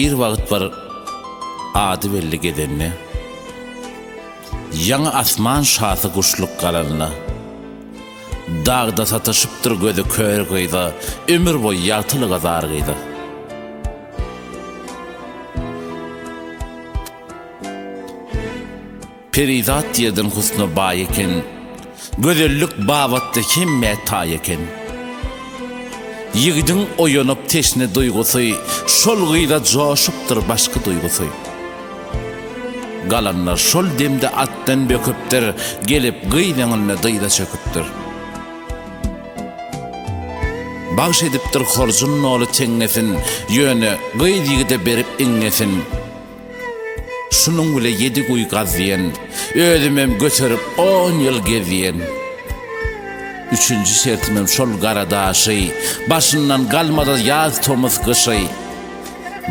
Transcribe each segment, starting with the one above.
ir wagt bar ady belli gedenine. Yaňy asman şaty guşluk galanna. Dağda sataşıpdyr gözü kör gıyda, ömür boyu ýatyly gazar gıyda. Perizat diýerden husna baý eken, gözellük babatda himme taý eken. Ýigdiň oýanyp teşne duýgusy, şol gıyda joşupdyr başga duýgusy. Galanlar şol demde atdan böküpdir, gelip gıydaňyna dyýda çöküpdir. Bagş edipdir horjun nolu teňnesin, ýöne gıydygyda berip iňnesin. Şunun bile 7 guy gazdiyen, ödümem götürüp 10 yıl geziyen. 3-nji şertimem şol garadaşy, başyndan galmada ýaz tomuz kışy.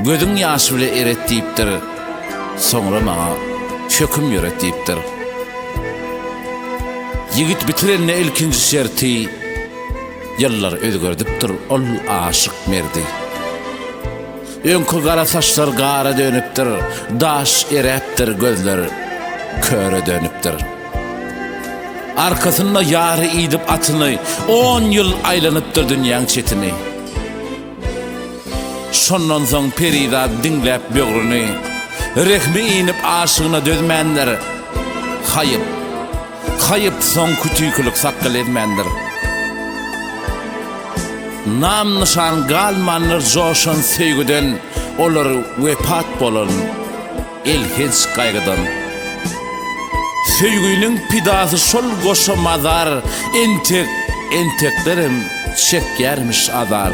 Gözüň ýaşy bile eret diýipdir, soňra maňa çöküm ýöret diýipdir. Yigit bitirenne ilkinji şerti, ýyllar özgördipdir ol aşyk merdi. Öňkü gara saçlar gara dönüpdir, daş erepdir gözler köre dönüpdir. Arkasında ýary idip atyny 10 ýyl aýlanypdyr dünýäň çetini. Şondan soň Perida diňläp böwrüni, rehmi inip aşygyna dözmendir. Haýyp soň kütüýkülük sakkal edmendir. Nam nişan galmanlar joşan sevgiden, olar wepat bolan elhiç gaýgydan. Sevgiliň pidasy şol goşa mazar, enteklerim çekýärmiş azar.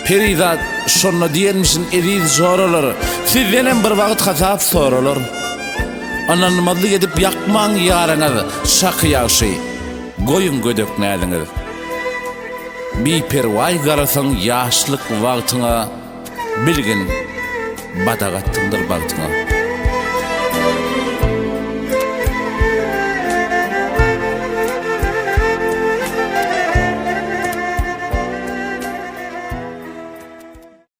Perida şonna diýermişin eriz joralar, sizden bir wagt hasap soralar. Ananmazlyk edip ýakmaň ýaraňyz şaky ýaşy, goýun gödök näliňiz. Bir perway garasaň ýaşlyk wagtyňa, bilgin badagatdyňdyr bagtyňa.